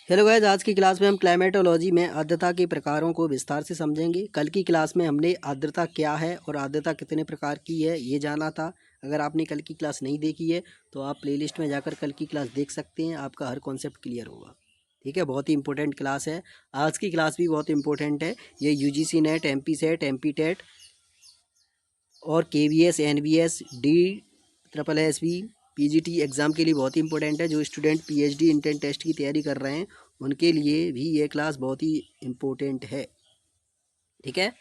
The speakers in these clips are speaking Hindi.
हेलो गाइस, आज की क्लास में हम क्लाइमेटोलॉजी में आर्द्रता के प्रकारों को विस्तार से समझेंगे। कल की क्लास में हमने आर्द्रता क्या है और आर्द्रता कितने प्रकार की है ये जाना था। अगर आपने कल की क्लास नहीं देखी है तो आप प्लेलिस्ट में जाकर कल की क्लास देख सकते हैं, आपका हर कॉन्सेप्ट क्लियर होगा। ठीक है, बहुत ही इंपॉर्टेंट क्लास है। आज की क्लास भी बहुत इंपॉर्टेंट है। ये UGC NET, MP SET, MP TET और KVS, NVS, DSSB, PGT exam के लिए बहुत ही इंपॉर्टेंट है। जो स्टूडेंट PhD इंटेंट टेस्ट की तैयारी कर रहे हैं उनके लिए भी ये क्लास बहुत ही इम्पोर्टेंट है। ठीक है,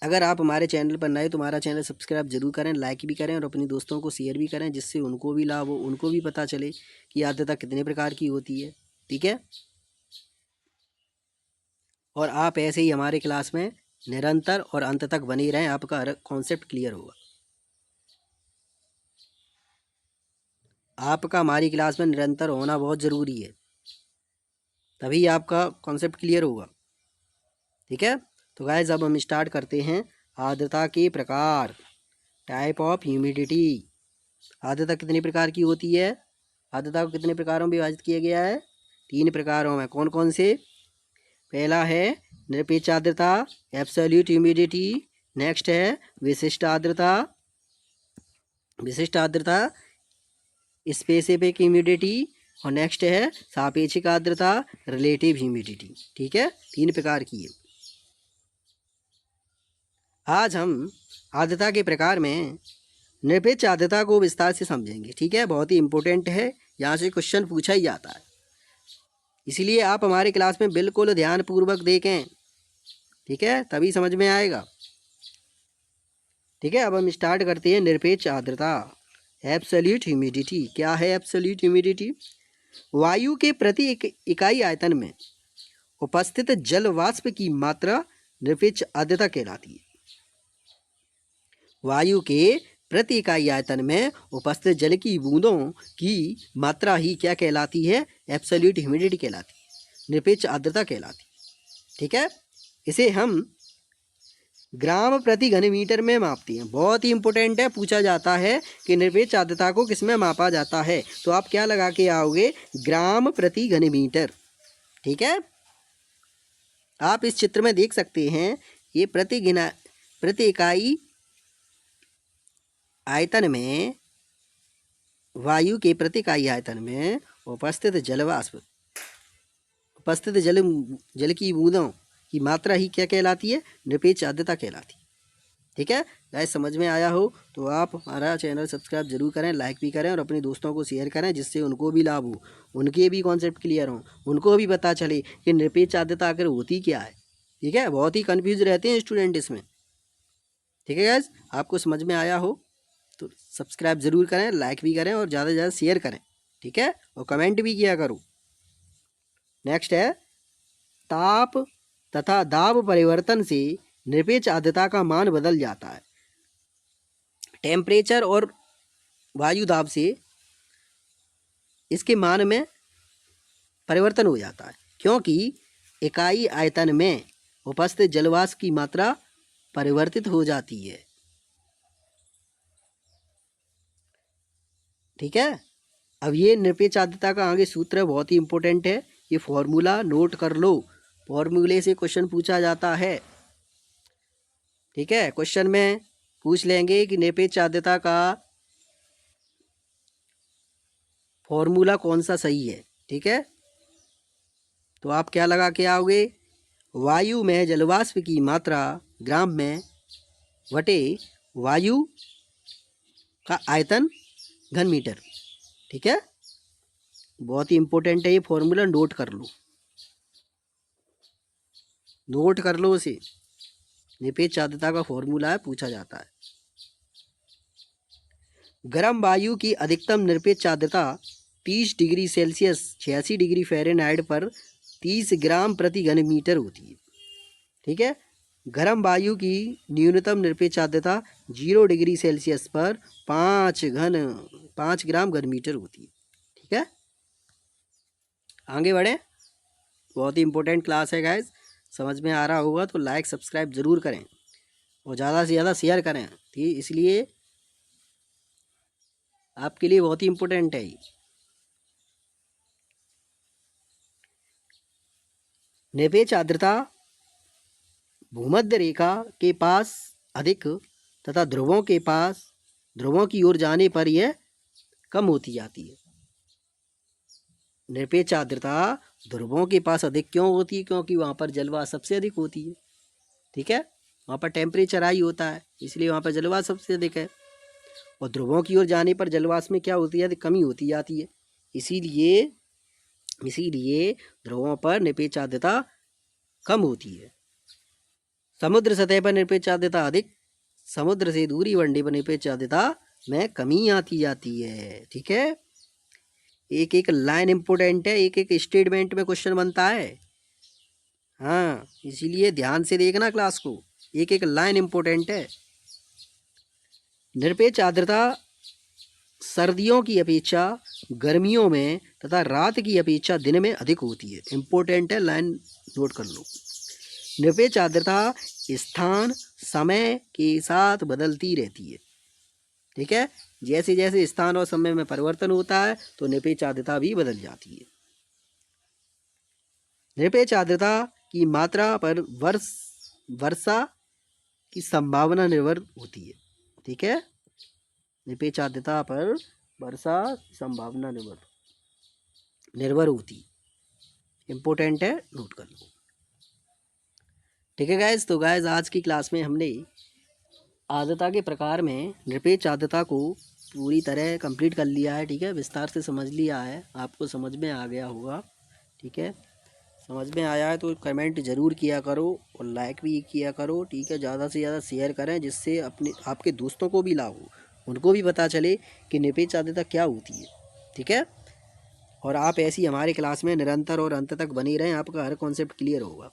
अगर आप हमारे चैनल पर नए तो हमारा चैनल सब्सक्राइब जरूर करें, लाइक भी करें और अपनी दोस्तों को शेयर भी करें, जिससे उनको भी लाभ हो, उनको भी पता चले कि आर्द्रता कितने प्रकार की होती है। ठीक है, और आप ऐसे ही हमारे क्लास में निरंतर और अंत तक बने रहें, आपका हर कॉन्सेप्ट क्लियर होगा। आपका हमारी क्लास में निरंतर होना बहुत ज़रूरी है, तभी आपका कॉन्सेप्ट क्लियर होगा। ठीक है, तो गाइस अब हम स्टार्ट करते हैं। आर्द्रता के प्रकार, टाइप ऑफ ह्यूमिडिटी। आर्द्रता कितनी प्रकार की होती है? आर्द्रता को कितने प्रकारों में विभाजित किया गया है? 3 प्रकारों में। कौन कौन से? पहला है निरपेक्ष आर्द्रता, एब्सोल्यूट ह्यूमिडिटी। नेक्स्ट है विशिष्ट आर्द्रता, विशिष्ट आर्द्रता स्पेसिफिक ह्यूमिडिटी। और नेक्स्ट है सापेक्षिक आर्द्रता, रिलेटिव ह्यूमिडिटी। ठीक है, 3 प्रकार की है। आज हम आर्द्रता के प्रकार में निरपेक्ष आर्द्रता को विस्तार से समझेंगे। ठीक है, बहुत ही इंपॉर्टेंट है, यहाँ से क्वेश्चन पूछा ही जाता है, इसलिए आप हमारे क्लास में बिल्कुल ध्यानपूर्वक देखें। ठीक है, तभी समझ में आएगा। ठीक है, अब हम स्टार्ट करते हैं। निरपेक्ष आर्द्रता, एब्सोल्यूट ह्यूमिडिटी। क्या है एब्सोल्यूट ह्यूमिडिटी? वायु के प्रति इकाई आयतन में उपस्थित जल वाष्प की मात्रा निरपेक्ष आर्द्रता कहलाती है। वायु के प्रति इकाई आयतन में उपस्थित जल की बूंदों की मात्रा ही क्या कहलाती है? एब्सोल्यूट ह्यूमिडिटी कहलाती है, निरपेक्ष आर्द्रता कहलाती है। ठीक है, इसे हम ग्राम प्रति घन मीटर में मापते हैं। बहुत ही इंपॉर्टेंट है, पूछा जाता है कि निरपेक्ष आर्द्रता को किस में मापा जाता है, तो आप क्या लगा के आओगे? ग्राम प्रति घन मीटर। ठीक है, आप इस चित्र में देख सकते हैं, ये प्रति इकाई आयतन में, वायु के प्रति इकाई आयतन में उपस्थित जलवाष्प, उपस्थित जल की बूंदों की मात्रा ही क्या कहलाती है? निरपेक्ष आर्द्रता कहलाती है। ठीक है गाइस, समझ में आया हो तो आप हमारा चैनल सब्सक्राइब जरूर करें, लाइक भी करें और अपने दोस्तों को शेयर करें, जिससे उनको भी लाभ हो, उनके भी कॉन्सेप्ट क्लियर हो, उनको भी पता चले कि निरपेक्ष आर्द्रता आखिर होती क्या है। ठीक है, बहुत ही कन्फ्यूज रहते हैं स्टूडेंट इसमें। ठीक है गाइस, आपको समझ में आया हो तो सब्सक्राइब जरूर करें, लाइक भी करें और ज़्यादा से ज़्यादा शेयर करें। ठीक है, और कमेंट भी किया करो। नेक्स्ट है ताप तथा दाब परिवर्तन से निरपेक्ष आर्द्रता का मान बदल जाता है। टेम्परेचर और वायु दाब से इसके मान में परिवर्तन हो जाता है, क्योंकि इकाई आयतन में उपस्थित जलवाष्प की मात्रा परिवर्तित हो जाती है। ठीक है, अब ये निरपेक्ष आर्द्रता का आगे सूत्र बहुत ही इंपॉर्टेंट है, ये फॉर्मूला नोट कर लो, फॉर्मूले से क्वेश्चन पूछा जाता है। ठीक है, क्वेश्चन में पूछ लेंगे कि निरपेक्ष आर्द्रता का फॉर्मूला कौन सा सही है। ठीक है, तो आप क्या लगा के आओगे? वायु में जलवाष्प की मात्रा ग्राम में बटे वायु का आयतन घन मीटर। ठीक है, बहुत ही इंपॉर्टेंट है, ये फॉर्मूला नोट कर लो, नोट कर लो उसे। निरपेक्ष आर्द्रता का फॉर्मूला है, पूछा जाता है। गर्म वायु की अधिकतम निरपेक्ष आर्द्रता 30 डिग्री सेल्सियस 86 डिग्री फ़ारेनहाइट पर 30 ग्राम प्रति घन मीटर होती है। ठीक है, गर्म वायु की न्यूनतम निरपेक्ष आर्द्रता 0 डिग्री सेल्सियस पर 5 ग्राम घन मीटर होती है। ठीक है, आगे बढ़े, बहुत ही इंपॉर्टेंट क्लास है गाइस। समझ में आ रहा होगा तो लाइक सब्सक्राइब ज़रूर करें और ज़्यादा से ज़्यादा शेयर करें। ठीक, इसलिए आपके लिए बहुत ही इंपॉर्टेंट है। निरपेक्ष आर्द्रता भूमध्य रेखा के पास अधिक तथा ध्रुवों की ओर जाने पर यह कम होती जाती है। निरपेक्ष आर्द्रता ध्रुवों के पास अधिक क्यों होती है? क्योंकि वहाँ पर जलवाष्प सबसे अधिक होती है। ठीक है, वहाँ पर टेम्परेचर हाई होता है, इसलिए वहाँ पर जलवाष्प सबसे अधिक है। और ध्रुवों की ओर जाने पर जलवाष्प में क्या होती है? कमी होती जाती है। इसीलिए ध्रुवों पर निरपेक्ष आर्द्रता कम होती है। समुद्र सतह पर निरपेक्ष आर्द्रता अधिक, समुद्र से दूरी बढ़ने पर निरपेक्ष आर्द्रता में कमी आती जाती है। ठीक है, एक एक लाइन इम्पोर्टेंट है, एक एक स्टेटमेंट में क्वेश्चन बनता है। हाँ, इसीलिए ध्यान से देखना क्लास को, एक एक लाइन इम्पोर्टेंट है। निरपेक्ष आर्द्रता सर्दियों की अपेक्षा गर्मियों में तथा रात की अपेक्षा दिन में अधिक होती है। इम्पोर्टेंट है, लाइन नोट कर लो। निरपेक्ष आर्द्रता स्थान समय के साथ बदलती रहती है। ठीक है, जैसे जैसे स्थान और समय में परिवर्तन होता है तो निरपेक्ष आर्द्रता भी बदल जाती है। निरपेक्ष आर्द्रता की मात्रा पर वर्षा की संभावना निर्भर होती है। ठीक है, निरपेक्ष आर्द्रता पर वर्षा की संभावना निर्भर होती है। इम्पोर्टेंट है, नोट कर लो। ठीक है गाइज, तो गाइज आज की क्लास में हमने आर्द्रता के प्रकार में निरपेक्ष आर्द्रता को पूरी तरह कंप्लीट कर लिया है। ठीक है, विस्तार से समझ लिया है, आपको समझ में आ गया होगा। ठीक है, समझ में आया है तो कमेंट ज़रूर किया करो और लाइक भी किया करो। ठीक है, ज़्यादा से ज़्यादा शेयर करें जिससे आपके दोस्तों को भी लाभ हो, उनको भी पता चले कि निरपेक्ष आर्द्रता क्या होती है। ठीक है, और आप ऐसी हमारे क्लास में निरंतर और अंत तक बनी रहें, आपका हर कॉन्सेप्ट क्लियर होगा।